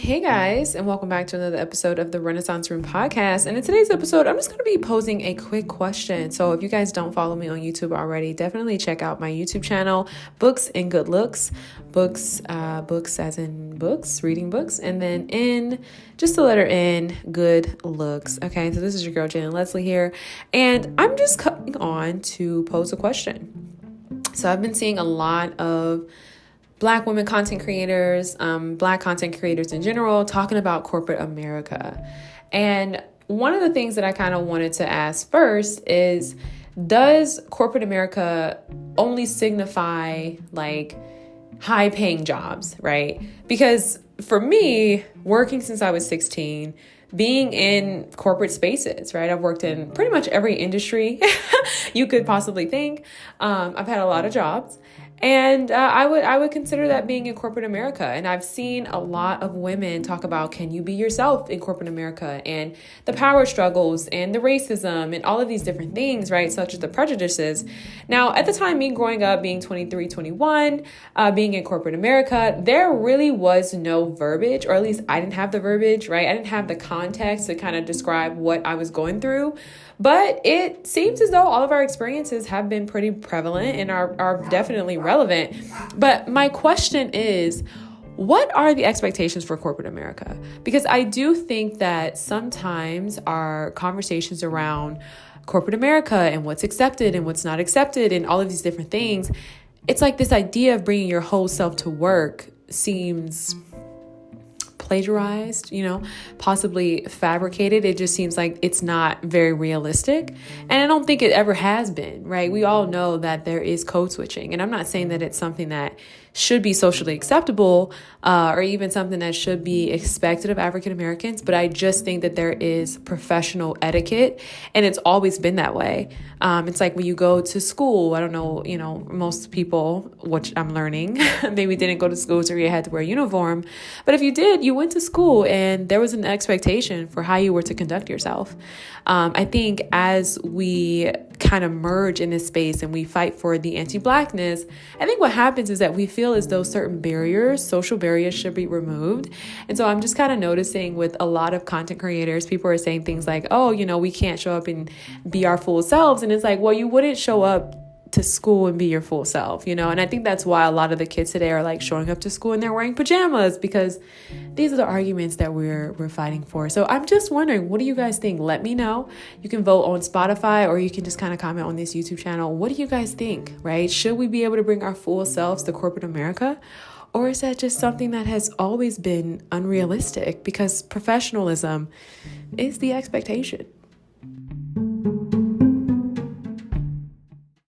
Hey guys, and welcome back to another episode of the Renaissance Room podcast. And in today's episode, I'm just going to be posing a quick question. So if you guys don't follow me on YouTube already, definitely check out my YouTube channel, Books and Good Looks. Books as in books, reading books, and then in, just the letter N, good looks. Okay, so this is your girl, Jalen Leslie here, and I'm just coming on to pose a question. So I've been seeing a lot of Black women content creators, Black content creators in general, talking about corporate America. And one of the things that I kind of wanted to ask first is, does corporate America only signify like high paying jobs, right? Because for me, working since I was 16, being in corporate spaces, right? I've worked in pretty much every industry you could possibly think. I've had a lot of jobs. And I would consider that being in corporate America. And I've seen a lot of women talk about, can you be yourself in corporate America, and the power struggles and the racism and all of these different things, right? Such as the prejudices. Now, at the time, me growing up, being 23, 21, being in corporate America, there really was no verbiage, or at least I didn't have the verbiage, right? I didn't have the context to kind of describe what I was going through. But it seems as though all of our experiences have been pretty prevalent and are definitely relevant. But my question is, what are the expectations for corporate America? Because I do think that sometimes our conversations around corporate America and what's accepted and what's not accepted and all of these different things, it's like this idea of bringing your whole self to work seems plagiarized, possibly fabricated. It just seems like it's not very realistic. And I don't think it ever has been, right? We all know that there is code switching. And I'm not saying that it's something that should be socially acceptable or even something that should be expected of African Americans. But I just think that there is professional etiquette, and it's always been that way. It's like when you go to school, I don't know, most people, which I'm learning, maybe didn't go to school so you had to wear a uniform. But if you did, you went to school and there was an expectation for how you were to conduct yourself. I think as we kind of merge in this space and we fight for the anti-Blackness, I think what happens is that we feel as though certain barriers, social barriers, should be removed. And so I'm just kind of noticing with a lot of content creators, people are saying things like, oh, we can't show up and be our full selves. And it's like, well, you wouldn't show up to school and be your full self, and I think that's why a lot of the kids today are like showing up to school and they're wearing pajamas, because these are the arguments that we're fighting for. So I'm just wondering, what do you guys think? Let me know. You can vote on Spotify, or you can just kind of comment on this YouTube channel. What do you guys think, right? Should we be able to bring our full selves to corporate America? Or is that just something that has always been unrealistic, because professionalism is the expectation?